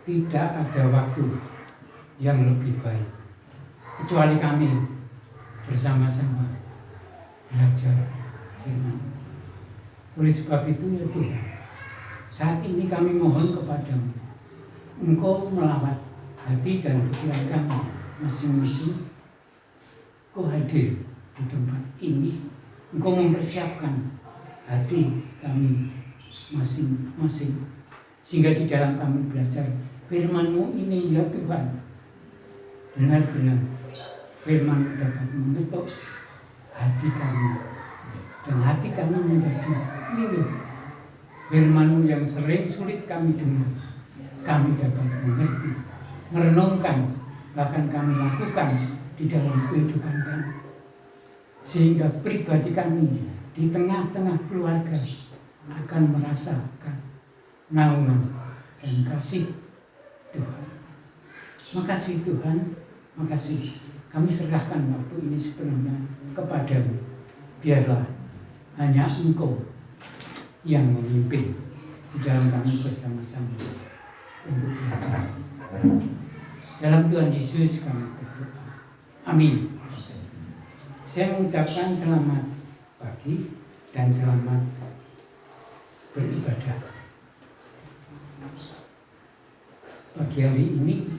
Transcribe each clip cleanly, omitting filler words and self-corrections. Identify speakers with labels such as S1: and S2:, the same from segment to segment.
S1: tidak ada waktu yang lebih baik kecuali kami bersama-sama belajar firman. Oleh sebab itu ya Tuhan, saat ini kami mohon kepadamu, Engkau melawat hati dan pikiran kami masing-masing. Engkau hadir di tempat ini, Engkau mempersiapkan hati kami masing-masing, sehingga di dalam kami belajar firman-Mu ini ya Tuhan, benar-benar firman dapat mengetuk hati kami, dan hati kami menjadi luluh. Firman-Mu yang sering sulit kami dengar, kami dapat mengerti, merenungkan, bahkan kami lakukan di dalam kehidupan kami, sehingga pribadi kami di tengah-tengah keluarga akan merasakan naungan dan kasih Tuhan. Makasih Tuhan, makasih. Kami serahkan waktu ini sepenuhnya kepadamu. Biarlah hanya Engkau yang memimpin di dalam kami bersama-sama untuk belajar. Dalam Tuhan Yesus kami berdoa. Amin. Saya mengucapkan selamat pagi dan selamat beribadah. Pagi hari ini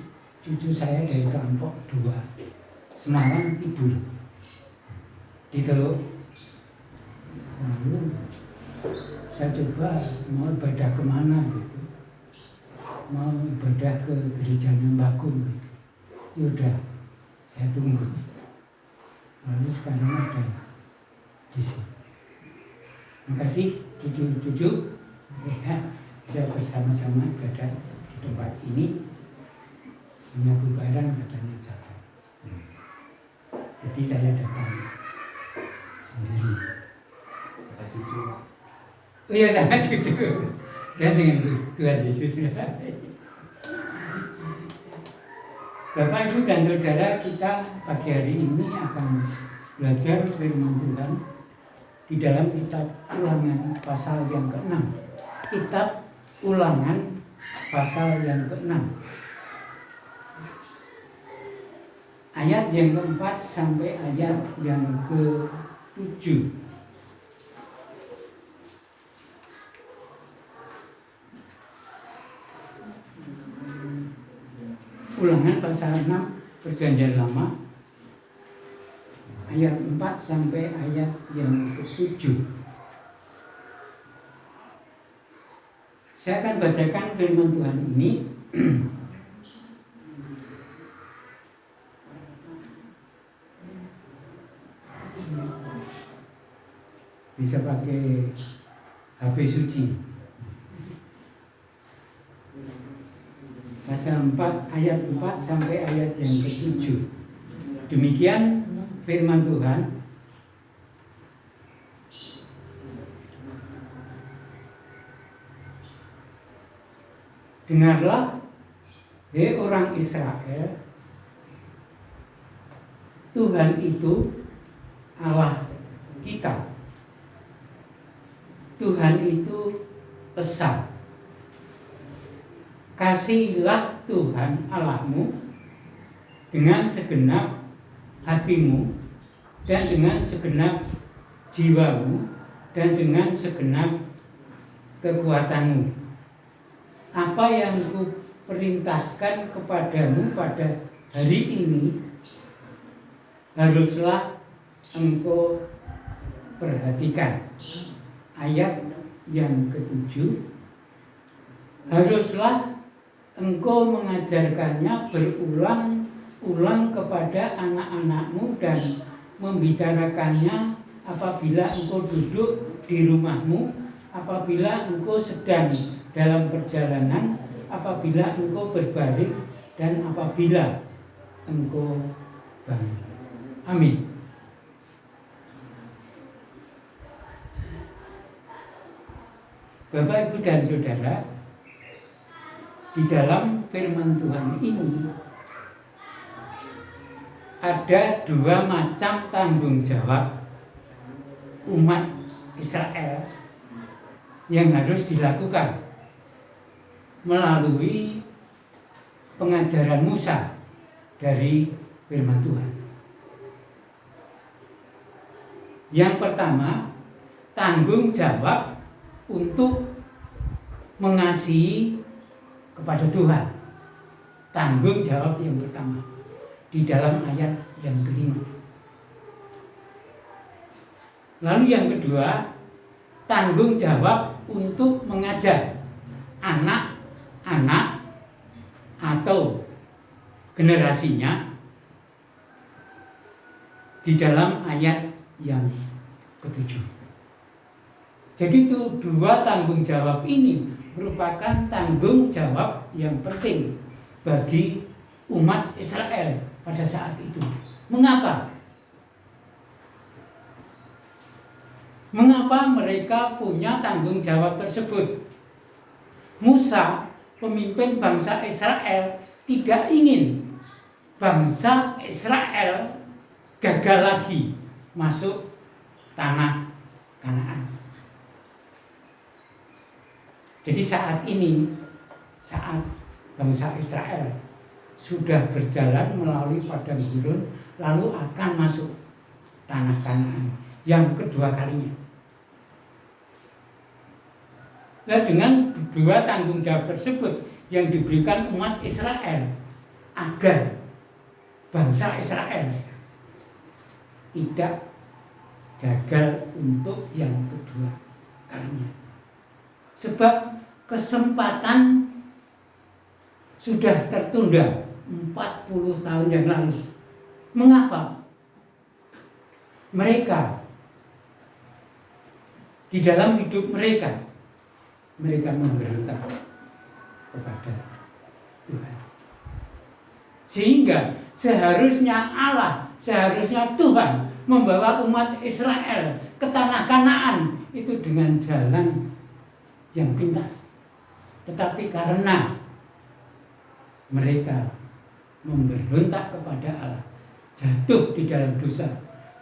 S1: cucu saya dari kelompok 2 semalam tidur di teluk. Lalu saya coba mau ibadah kemana gitu, mau ibadah ke gerejanya Mbakun gitu. Yaudah, saya tunggu. Lalu sekarang ada di sini. Makasih cucu-cucu, ya, saya bersama-sama ibadah di tempat ini. Punya bubaran katanya jalan. Jadi saya datang sendiri.
S2: Sama cucu.
S1: Oh iya, sama cucu. Dan dengan Tuhan Yesus. Bapak, Ibu, dan Saudara, kita pagi hari ini akan belajar firman Tuhan di dalam kitab Ulangan pasal yang ke-6. Kitab Ulangan pasal yang ke-6. Ayat yang ke-4 sampai ayat yang ke-7. Ulangan pasal 6 Perjanjian Lama, ayat 4 sampai ayat yang ke-7. Saya akan bacakan firman Tuhan ini. Bisa pakai HP suci. Pasal 4 ayat 4 sampai ayat yang ke-7. Demikian firman Tuhan. Dengarlah, hei orang Israel, Tuhan itu Allah kita. Tuhan itu esa. Kasihilah Tuhan Allahmu dengan segenap hatimu dan dengan segenap jiwamu dan dengan segenap kekuatanmu. Apa yang kuperintahkan kepadamu pada hari ini haruslah engkau perhatikan. Ayat yang ke-7, haruslah engkau mengajarkannya berulang-ulang kepada anak-anakmu dan membicarakannya apabila engkau duduk di rumahmu, apabila engkau sedang dalam perjalanan, apabila engkau berbaring, dan apabila engkau bangun. Amin. Bapak, Ibu, dan Saudara, di dalam firman Tuhan ini ada 2 macam tanggung jawab umat Israel yang harus dilakukan melalui pengajaran Musa dari firman Tuhan. Yang pertama, tanggung jawab untuk mengasihi kepada Tuhan. Tanggung jawab yang pertama di dalam ayat yang kelima. Lalu yang kedua, tanggung jawab untuk mengajar anak-anak atau generasinya di dalam ayat yang ketujuh. Jadi itu dua tanggung jawab ini merupakan tanggung jawab yang penting bagi umat Israel pada saat itu. Mengapa? Mengapa mereka punya tanggung jawab tersebut? Musa, pemimpin bangsa Israel, tidak ingin bangsa Israel gagal lagi masuk tanah Kanaan. Jadi saat ini, saat bangsa Israel sudah berjalan melalui padang gurun, lalu akan masuk tanah Kanaan yang kedua kalinya. Nah, dengan dua tanggung jawab tersebut yang diberikan umat Israel agar bangsa Israel tidak gagal untuk yang kedua kalinya. Sebab kesempatan sudah tertunda 40 tahun yang lalu. Mengapa? Mereka di dalam hidup mereka memberontak kepada Tuhan. Sehingga seharusnya Tuhan membawa umat Israel ke tanah Kanaan itu dengan jalan yang pintas. Tetapi karena mereka memberontak kepada Allah, jatuh di dalam dosa,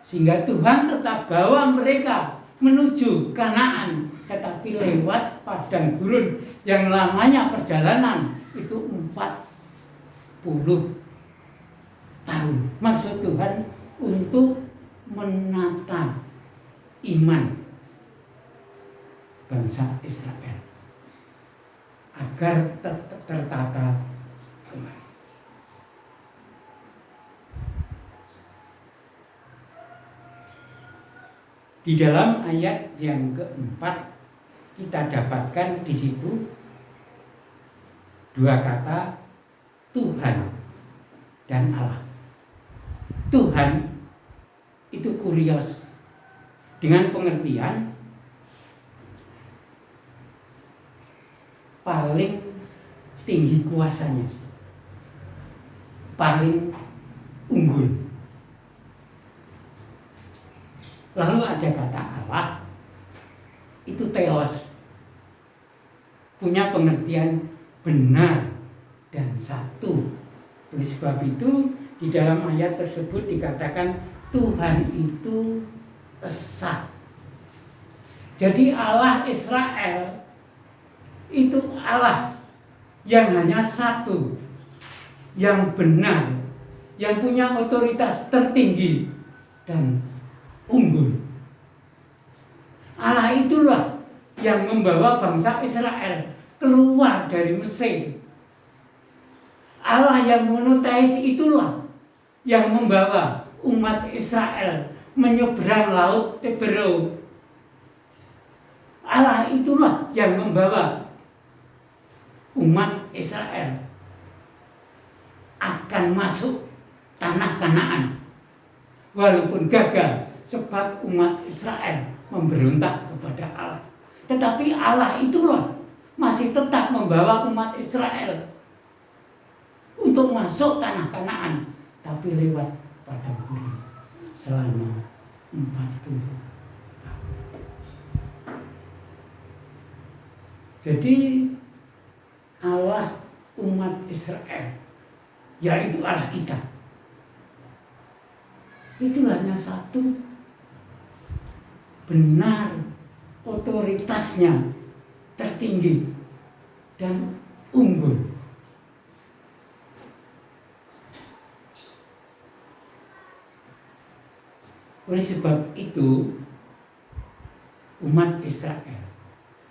S1: sehingga Tuhan tetap bawa mereka menuju Kanaan, tetapi lewat padang gurun yang lamanya perjalanan itu 40 tahun. Maksud Tuhan untuk menata iman bangsa Israel agar tertata kembali. Di dalam ayat yang keempat kita dapatkan di situ dua kata Tuhan dan Allah. Tuhan itu kurios dengan pengertian paling tinggi kuasanya, paling unggul. Lalu ada kata Allah, itu theos, punya pengertian benar dan satu. Oleh sebab itu di dalam ayat tersebut dikatakan Tuhan itu esa. Jadi Allah Israel itu Allah yang hanya satu, yang benar, yang punya otoritas tertinggi dan unggul. Allah itulah yang membawa bangsa Israel keluar dari Mesir. Allah yang monoteis itulah yang membawa umat Israel menyeberang laut Tiberau. Allah itulah yang membawa umat Israel akan masuk tanah Kanaan walaupun gagal sebab umat Israel memberontak kepada Allah. Tetapi Allah itulah masih tetap membawa umat Israel untuk masuk tanah Kanaan, tapi lewat padang gurun selama 40 tahun. Jadi Allah umat Israel, yaitu Allah kita, itu hanya satu, benar, otoritasnya tertinggi dan unggul. Oleh sebab itu, umat Israel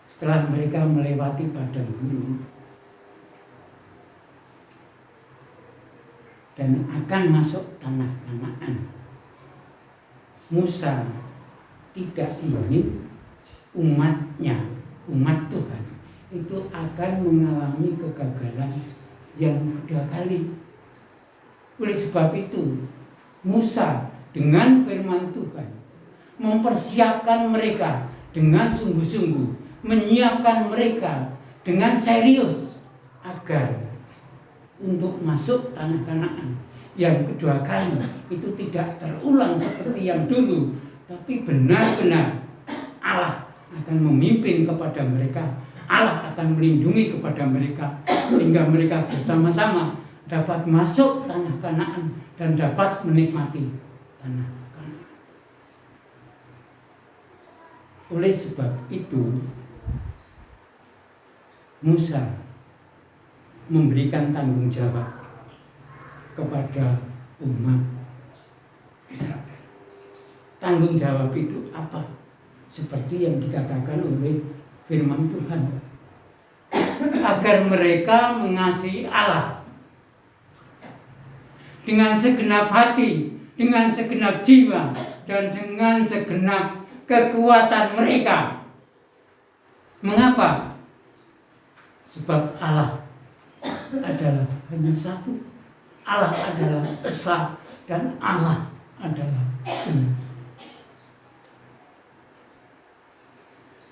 S1: setelah mereka melewati padang gurun dan akan masuk tanah Kanaan, Musa tidak ingin umatnya, umat Tuhan itu akan mengalami kegagalan yang kedua kali. Oleh sebab itu, Musa dengan firman Tuhan mempersiapkan mereka dengan sungguh-sungguh, menyiapkan mereka dengan serius agar untuk masuk tanah Kanaan yang kedua kali itu tidak terulang seperti yang dulu, tapi benar-benar Allah akan memimpin kepada mereka, Allah akan melindungi kepada mereka, sehingga mereka bersama-sama dapat masuk tanah Kanaan dan dapat menikmati tanah Kanaan. Oleh sebab itu, Musa memberikan tanggung jawab kepada umat Israel. Tanggung jawab itu apa? Seperti yang dikatakan oleh firman Tuhan, agar mereka mengasihi Allah dengan segenap hati, dengan segenap jiwa, dan dengan segenap kekuatan mereka. Mengapa? Sebab Allah adalah hanya satu. Allah adalah esa dan Allah adalah benar.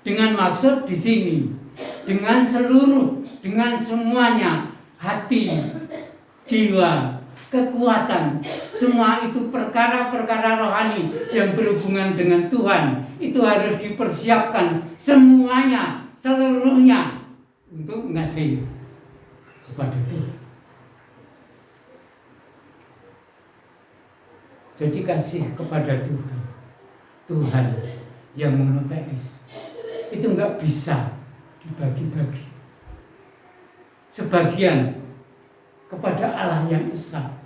S1: Dengan maksud di sini, dengan seluruh, dengan semuanya, hati, jiwa, kekuatan, semua itu perkara-perkara rohani yang berhubungan dengan Tuhan, itu harus dipersiapkan semuanya, seluruhnya untuk mengasihi kepada Tuhan. Jadi kasih kepada Tuhan, Tuhan yang monoteis, itu enggak bisa dibagi-bagi. Sebagian kepada Allah yang esa,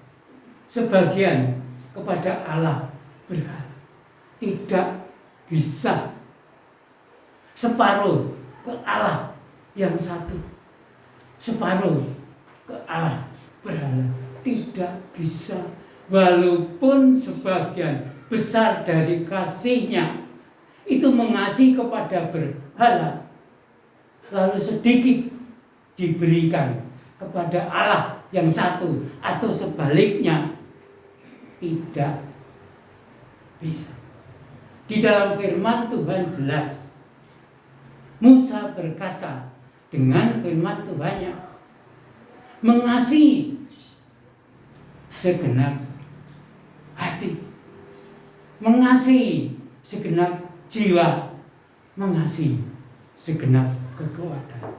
S1: sebagian kepada Allah berhala. Tidak bisa. Separuh ke Allah yang satu, separuh ke Allah berhala. Tidak bisa. Walaupun sebagian besar dari kasihnya itu mengasihi kepada berhala, lalu sedikit diberikan kepada Allah yang satu, atau sebaliknya, tidak bisa. Di dalam firman Tuhan jelas, Musa berkata dengan firman Tuhannya, mengasihi segenap hati, mengasihi segenap jiwa, mengasihi segenap kekuatan.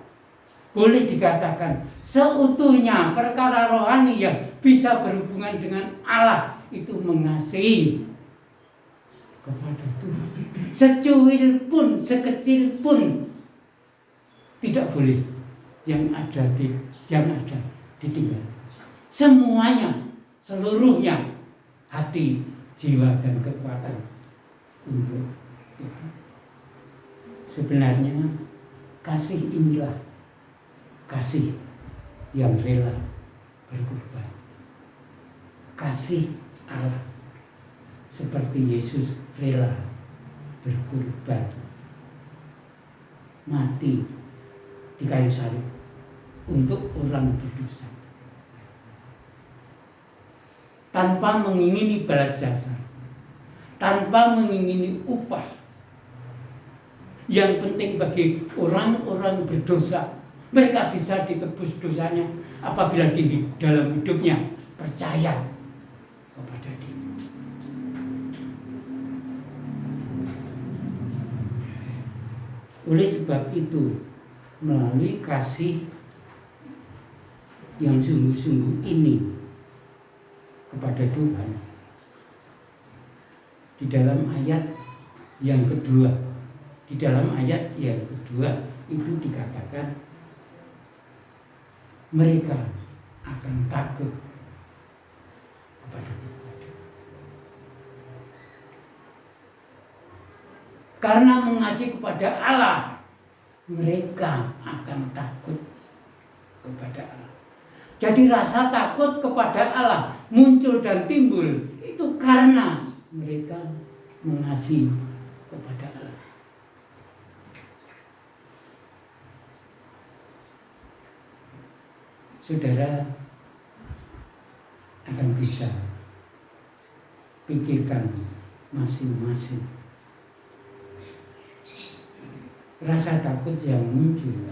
S1: Boleh dikatakan seutuhnya perkara rohani yang bisa berhubungan dengan Allah itu mengasihi kepada Tuhan. Secuil pun, sekecil pun tidak boleh yang ada ditinggal. Semuanya, seluruhnya, hati, jiwa, dan kekuatan untuk Tuhan. Sebenarnya kasih inilah kasih yang rela berkorban. Kasih Allah seperti Yesus rela berkorban, mati di kayu salib untuk orang berdosa, tanpa mengingini balas jasa, tanpa mengingini upah. Yang penting bagi orang-orang berdosa, mereka bisa ditebus dosanya apabila di dalam hidupnya percaya kepada Dia. Oleh sebab itu, melalui kasih yang sungguh-sungguh ini kepada Tuhan, di dalam ayat yang kedua, itu dikatakan mereka akan takut kepada Tuhan. Karena mengasihi kepada Allah, mereka akan takut kepada Allah. Jadi rasa takut kepada Allah muncul dan timbul itu karena mereka mengasihi kepada Allah. Saudara akan bisa pikirkan masing-masing rasa takut yang muncul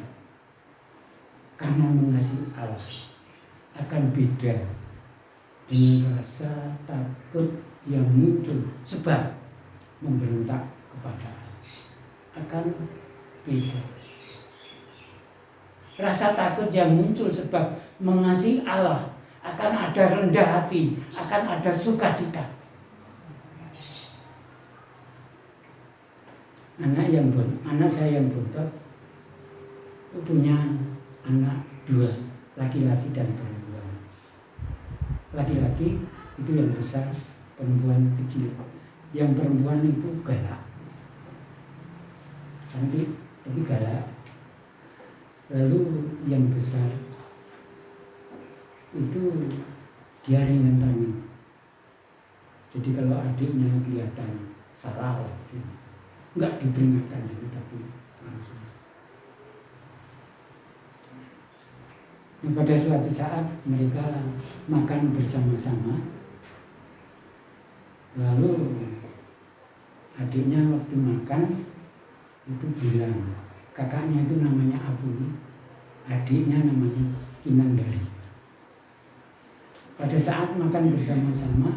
S1: karena mengasihi Allah akan beda dengan rasa takut yang muncul sebab memberontak kepada Allah. Akan beda. Rasa takut yang muncul sebab mengasihi Allah akan ada rendah hati, akan ada sukacita. Anak saya yang bontot punya anak 2, laki-laki dan perempuan. Laki-laki itu yang besar, perempuan kecil. Yang perempuan itu galak, cantik tapi galak. Lalu yang besar itu dia ringan tangan. Jadi kalau adiknya kelihatan salah, enggak diperingatkan dulu tapi langsung. Nah, pada suatu saat mereka makan bersama-sama. Lalu adiknya waktu makan itu bilang, kakaknya itu namanya Abu, adiknya namanya Kinandari. Pada saat makan bersama-sama,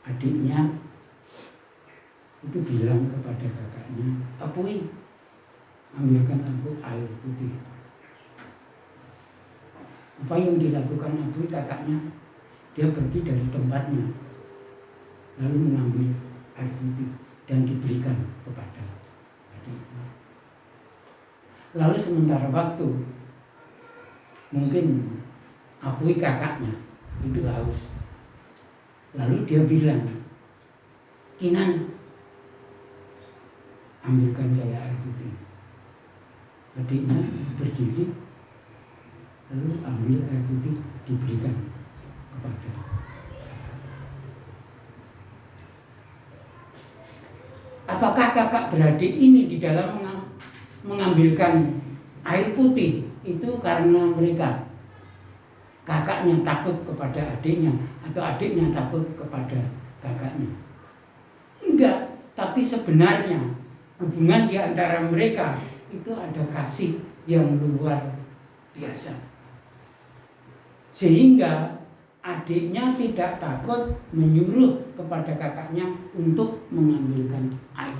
S1: adiknya itu bilang kepada kakaknya, Apui, ambilkan aku air putih. Apa yang dilakukan Apui kakaknya? Dia pergi dari tempatnya, lalu mengambil air putih dan diberikan kepada adiknya. Lalu sementara waktu, mungkin Apui kakaknya itu haus. Lalu dia bilang, Kinan, ambilkan saya air putih. Adiknya berdiri, lalu ambil air putih diberikan kepada. Apakah kakak beradik ini di dalam mengambilkan air putih itu karena mereka kakaknya takut kepada adiknya atau adiknya takut kepada kakaknya? Enggak, tapi sebenarnya hubungan di antara mereka itu ada kasih yang luar biasa. Sehingga adiknya tidak takut menyuruh kepada kakaknya untuk mengambilkan air.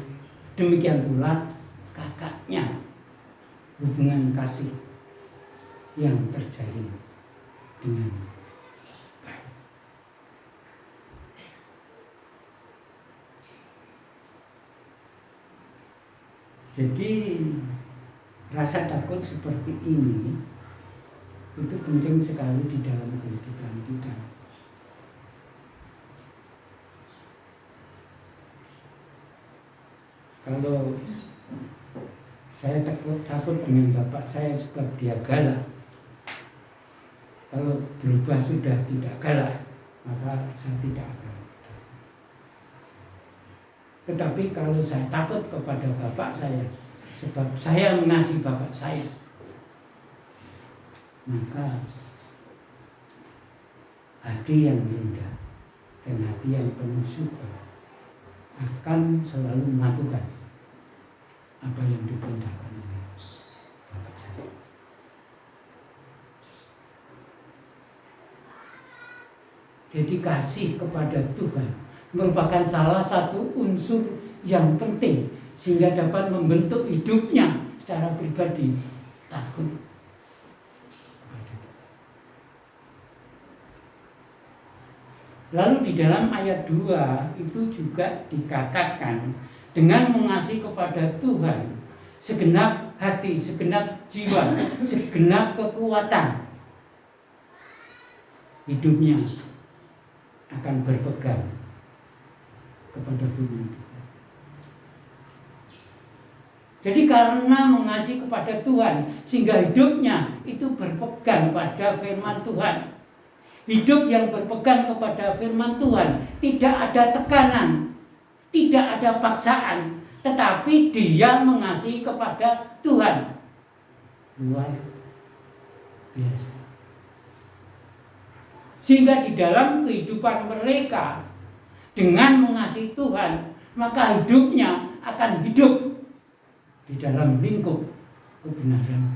S1: Demikian pula kakaknya, hubungan kasih yang terjalin dengan baik. Jadi rasa takut seperti ini itu penting sekali di dalam kehidupan kita. Kalau saya takut dengan bapak saya sebab dia galak. Kalau berubah sudah tidak galak, maka saya tidak akan. Tetapi kalau saya takut kepada bapak saya sebab saya mengasihi bapak saya, maka hati yang rendah dan hati yang penuh syukur akan selalu melakukan apa yang diperintahkan oleh bapak saya. Jadi kasih kepada Tuhan merupakan salah satu unsur yang penting sehingga dapat membentuk hidupnya secara pribadi takut. Lalu di dalam ayat 2 itu juga dikatakan dengan mengasihi kepada Tuhan segenap hati, segenap jiwa, segenap kekuatan, hidupnya akan berpegang kepada firman Tuhan. Jadi karena mengasihi kepada Tuhan, sehingga hidupnya itu berpegang pada firman Tuhan. Hidup yang berpegang kepada firman Tuhan, tidak ada tekanan, tidak ada paksaan, tetapi dia mengasihi kepada Tuhan. Luar biasa. Sehingga di dalam kehidupan mereka dengan mengasihi Tuhan, maka hidupnya akan hidup di dalam lingkup kebenaran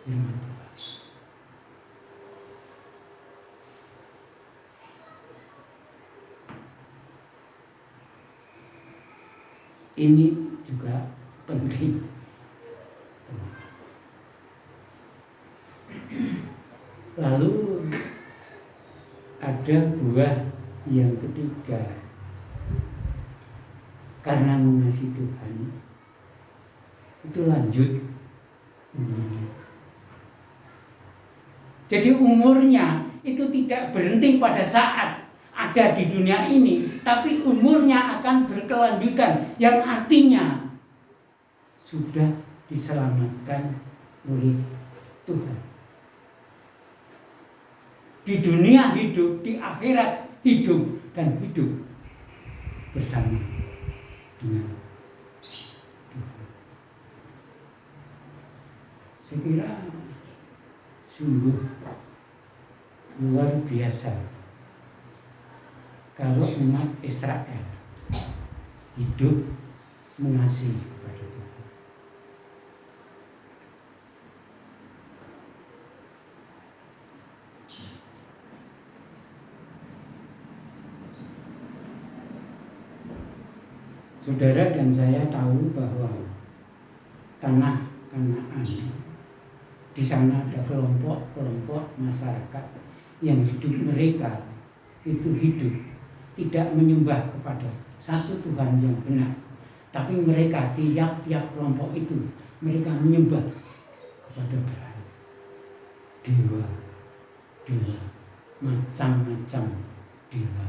S1: firman Tuhan. Ini juga penting. Lalu ada buah yang ketiga. Karena mengasihi Tuhan, itu lanjut umurnya. Jadi umurnya itu tidak berhenti pada saat ada di dunia ini, tapi umurnya akan berkelanjutan, yang artinya sudah diselamatkan oleh Tuhan. Di dunia hidup, di akhirat hidup, dan hidup bersama dengan Tuhan. Saya kira sungguh luar biasa kalau umat Israel hidup mengasihi kepada Tuhan. Saudara dan saya tahu bahwa tanah Kanaan, di sana ada kelompok-kelompok masyarakat yang hidup mereka itu hidup tidak menyembah kepada satu Tuhan yang benar, tapi mereka tiap-tiap kelompok itu mereka menyembah kepada dewa, macam-macam dewa.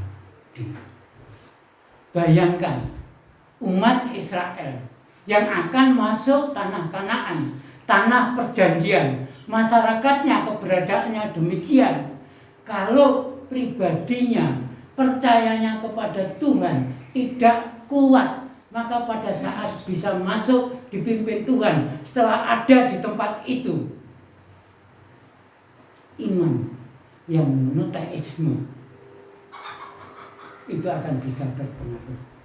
S1: Bayangkan umat Israel yang akan masuk tanah Kanaan, tanah perjanjian, masyarakatnya keberadaannya demikian. Kalau pribadinya, percayanya kepada Tuhan tidak kuat, maka pada saat bisa masuk dipimpin Tuhan, setelah ada di tempat itu, iman yang monoteisme itu akan bisa terpengaruh.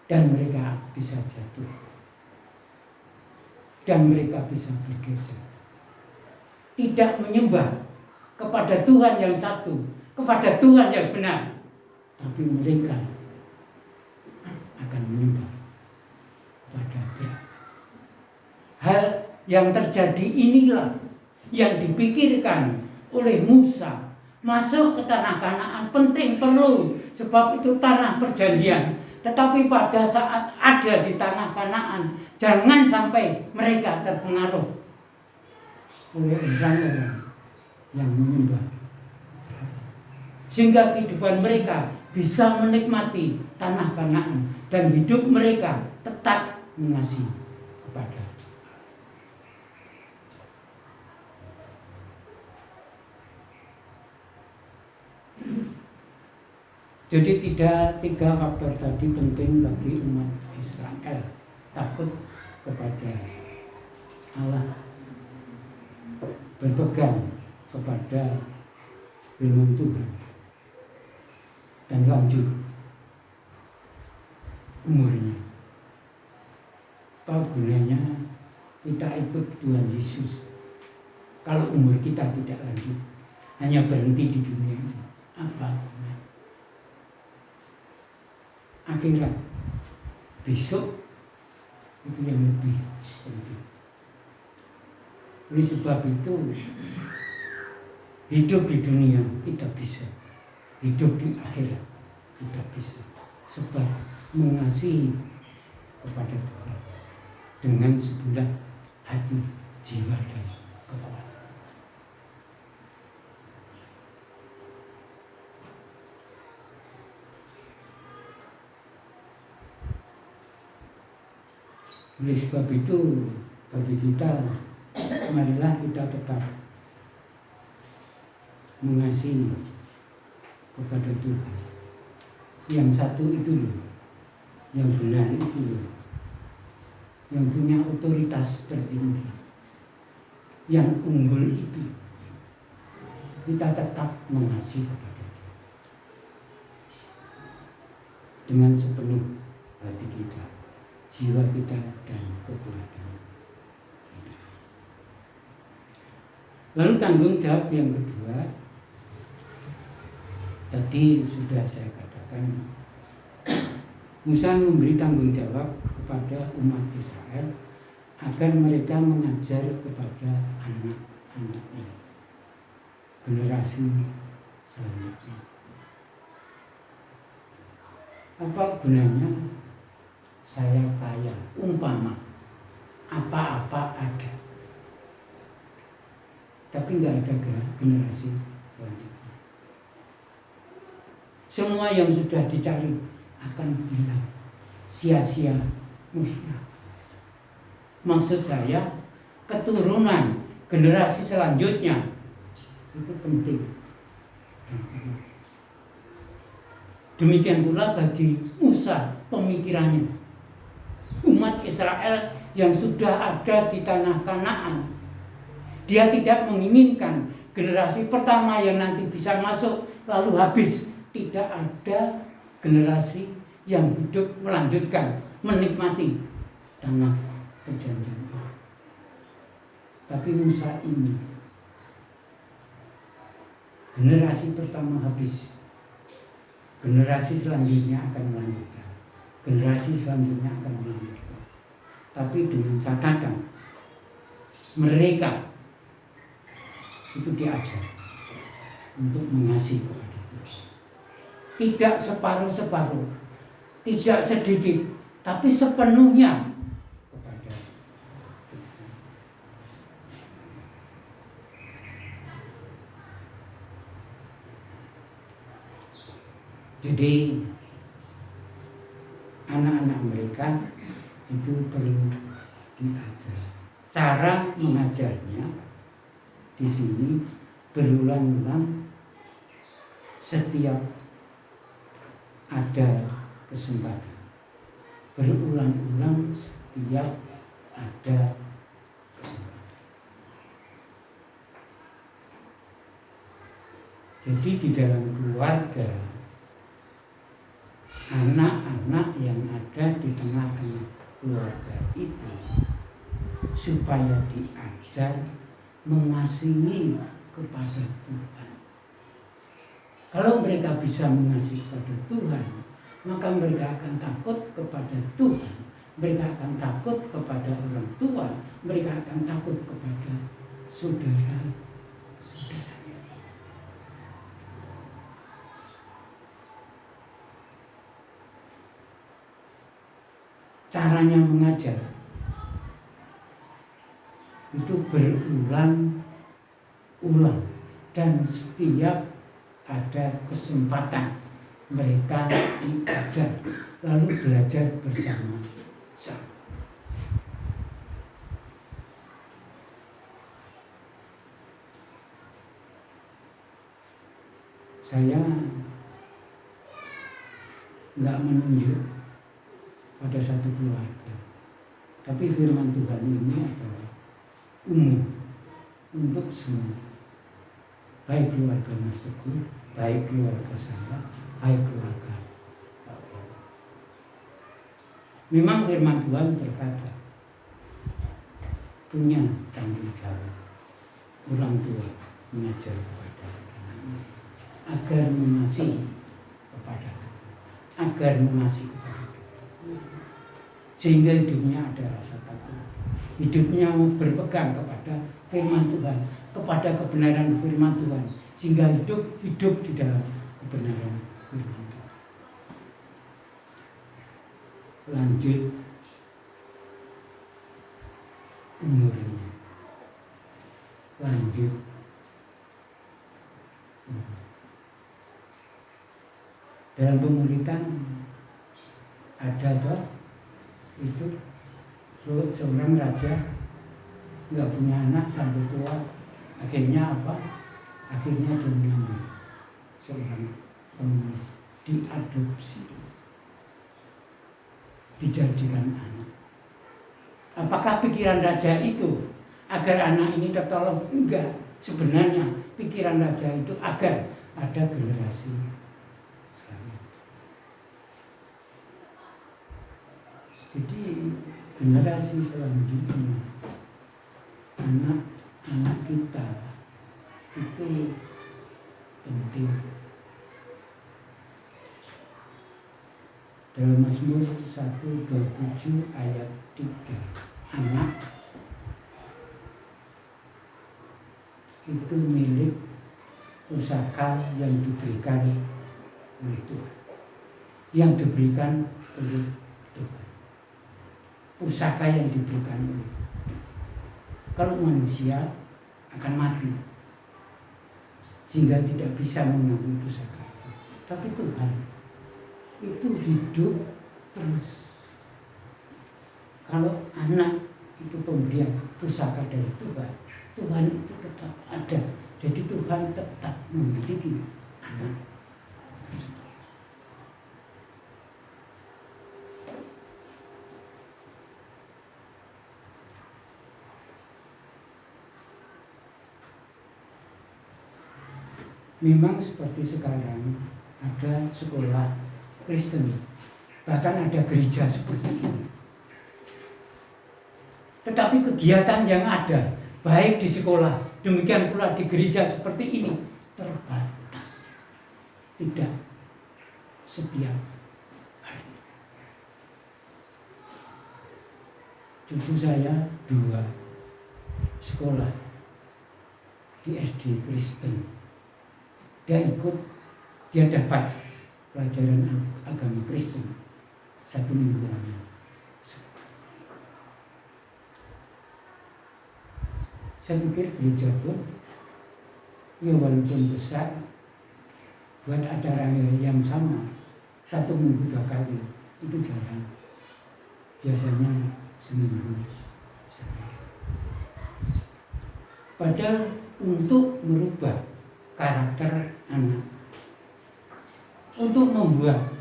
S1: Dan mereka bisa jatuh. Dan mereka bisa bergeser. Tidak menyembah kepada Tuhan yang satu, kepada Tuhan yang benar, tapi mereka akan menyembah kepada Dia. Hal yang terjadi inilah yang dipikirkan oleh Musa. Masuk ke tanah Kanaan penting, perlu, sebab itu tanah perjanjian. Tetapi pada saat ada di tanah Kanaan, jangan sampai mereka terpengaruh oleh orang-orang yang menyembah, sehingga kehidupan mereka bisa menikmati tanah Kanaan dan hidup mereka tetap mengasihi kepada. Jadi tiga faktor tadi penting bagi umat Israel. Takut kepada Allah, berpegang kepada firman Tuhan, dan lanjut umurnya. Apa gunanya kita ikut Tuhan Yesus kalau umur kita tidak lanjut, hanya berhenti di dunia ini? Apa gunanya? Akhirat besok itu yang lebih penting. Oleh sebab itu hidup di dunia kita bisa, hidup di akhirat kita bisa, sebab mengasihi kepada Tuhan dengan sebulat hati, jiwa, dan kekuatan. Oleh sebab itu bagi kita, marilah kita tetap mengasihi kepada Tuhan. Yang satu itu loh, yang benar itu loh, yang punya otoritas tertinggi, yang unggul itu. Kita tetap mengasihi kepada Dia dengan sepenuh hati kita, jiwa kita, dan kekuatan kita. Lalu tanggung jawab yang kedua, tadi sudah saya katakan, Musa memberi tanggung jawab kepada umat Israel agar mereka mengajar kepada anak-anaknya, generasi selanjutnya. Apa gunanya saya kaya, umpama apa-apa ada, tapi nggak ada generasi selanjutnya. Semua yang sudah dicari akan hilang, sia-sia, musnah. Maksud saya, keturunan generasi selanjutnya itu penting. Demikian pula bagi Musa pemikirannya. Umat Israel yang sudah ada di tanah Kanaan, dia tidak menginginkan generasi pertama yang nanti bisa masuk lalu habis. Tidak ada generasi yang hidup melanjutkan, menikmati tanah perjanjian itu. Tapi Musa ini, generasi pertama habis, generasi selanjutnya akan melanjutkan, generasi selanjutnya akan melanjutkan. Tapi dengan catatan, mereka itu diajar untuk mengasihi kepada Tuhan. Tidak separuh-separuh, tidak sedikit, tapi sepenuhnya kepada Tuhan. Jadi anak-anak mereka itu perlu diajar. Cara mengajarnya di sini berulang-ulang setiap ada kesempatan. Berulang-ulang setiap ada kesempatan. Jadi di dalam keluarga, anak-anak yang ada di tengah-tengah keluarga itu supaya diajar mengasihi kepada Tuhan. Kalau mereka bisa mengasihi kepada Tuhan, maka mereka akan takut kepada Tuhan, mereka akan takut kepada orang tua, mereka akan takut kepada saudara-saudaranya. Caranya mengajar itu berulang-ulang, dan setiap ada kesempatan mereka diajar lalu belajar bersama-sama. Saya nggak menunjuk pada satu keluarga, tapi firman Tuhan ini adalah umum untuk semua, baik keluarga Mas Teguh, baik keluarga saya, baik keluarga Pak Bro. Memang firman Tuhan berkata, punya tanggung jawab orang tua mengajar kepada anaknya agar mengasihi kepada Tuhan, agar mengasihi kepada Tuhan, sehingga hidupnya ada rasa takut, hidupnya berpegang kepada firman Tuhan, kepada kebenaran firman Tuhan, sehingga hidup di dalam kebenaran firman Tuhan. Lanjut umurnya, lanjut dalam pemuritan ada toh itu seorang raja nggak punya anak sampai tua, akhirnya apa? Akhirnya dia mengambil seorang pengemis, diadopsi, dijadikan anak. Apakah pikiran raja itu agar anak ini tertolong? Enggak. Sebenarnya pikiran raja itu agar ada generasi selanjutnya. Jadi generasi selanjutnya, anak-anak kita itu penting. Dalam Mazmur 127 ayat 3, anak itu milik pusaka yang diberikan oleh Tuhan. Yang diberikan oleh Tuhan. Pusaka yang diberikan oleh Tuhan. Kalau manusia akan mati, sehingga tidak bisa mengambil pusaka itu. Tapi Tuhan itu hidup terus. Kalau anak itu pemberian pusaka dari Tuhan, Tuhan itu tetap ada. Jadi Tuhan tetap memiliki anak. Memang seperti sekarang ada sekolah Kristen, bahkan ada gereja seperti ini. Tetapi kegiatan yang ada, baik di sekolah, demikian pula di gereja seperti ini, terbatas. Tidak setiap hari. Cucu saya 2 sekolah di SD Kristen. Dia dapat pelajaran agama Kristen 1 minggu lamanya. Saya pikir gereja pun, ya walaupun besar, buat acara yang sama 1 minggu 2 kali, itu jarang. Biasanya seminggu sekali. Padahal untuk merubah karakter anak, untuk membuat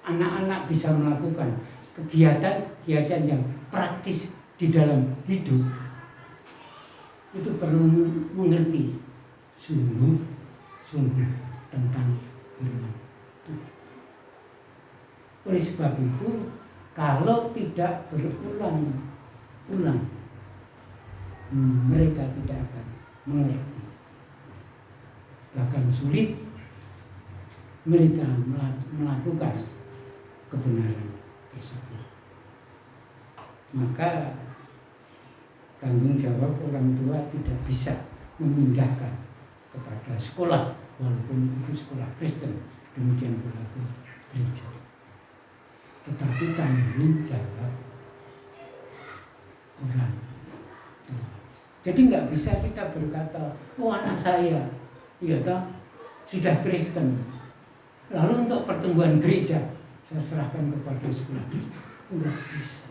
S1: anak-anak bisa melakukan kegiatan-kegiatan yang praktis di dalam hidup, itu perlu mengerti sungguh-sungguh tentang firman Tuhan. Oleh sebab itu, kalau tidak berulang-ulang, mereka tidak akan mengerti. Bahkan sulit mereka melakukan kebenaran tersebut. Maka tanggung jawab orang tua tidak bisa memindahkan kepada sekolah, walaupun itu sekolah Kristen, demikian pula ke gereja. Tetapi tanggung jawab orang tua. Jadi nggak bisa kita berkata, oh anak saya, iya toh, sudah Kristen, lalu untuk pertumbuhan gereja saya serahkan kepada sekolah Kristen. Enggak bisa.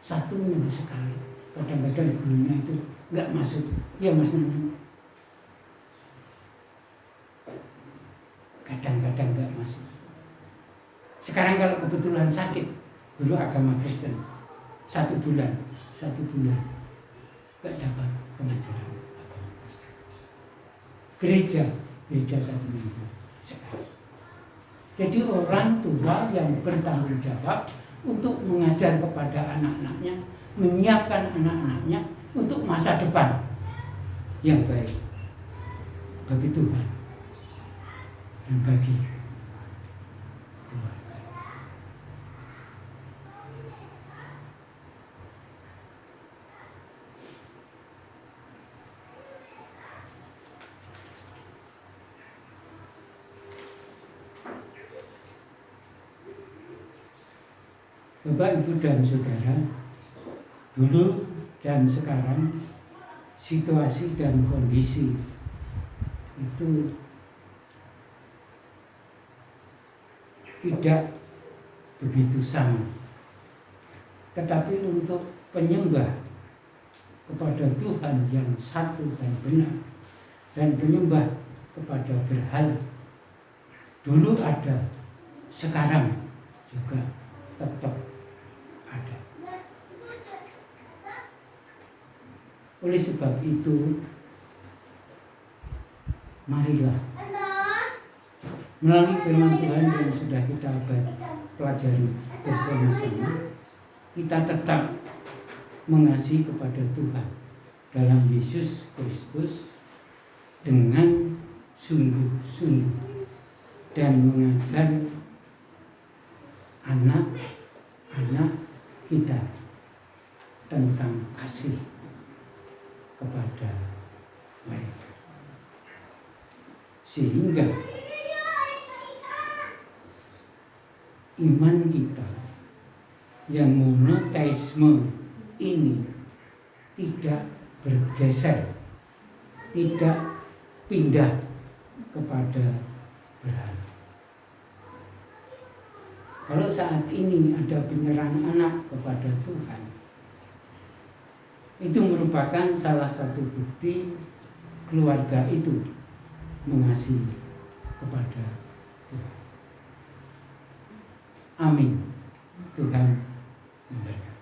S1: 1 minggu sekali. Kadang-kadang gurunya itu enggak masuk. Ya Mas Nani. Kadang-kadang enggak masuk. Sekarang kalau kebetulan sakit, guru agama Kristen 1 bulan enggak dapat pengajaran agama Kristen. Gereja 1 minggu sekali. Jadi orang tua yang bertanggung jawab untuk mengajar kepada anak-anaknya, menyiapkan anak-anaknya untuk masa depan yang baik bagi Tuhan dan bagi keluarga. Bapak, Ibu, dan Saudara, dulu dan sekarang situasi dan kondisi itu tidak begitu sama. Tetapi untuk penyembah kepada Tuhan yang satu dan benar, dan penyembah kepada berhala. Dulu ada, sekarang juga tetap ada. Oleh sebab itu, marilah melalui firman Tuhan yang sudah kita pelajari bersama-sama, kita tetap mengasihi kepada Tuhan dalam Yesus Kristus dengan sungguh-sungguh, dan mengajar anak-anak kita tentang kasih kepada mereka, sehingga iman kita yang monoteisme ini tidak bergeser, tidak pindah kepada berhala. Kalau saat ini ada penyerahan anak kepada Tuhan, itu merupakan salah satu bukti keluarga itu mengasihi kepada Tuhan. Amin. Tuhan memberkati.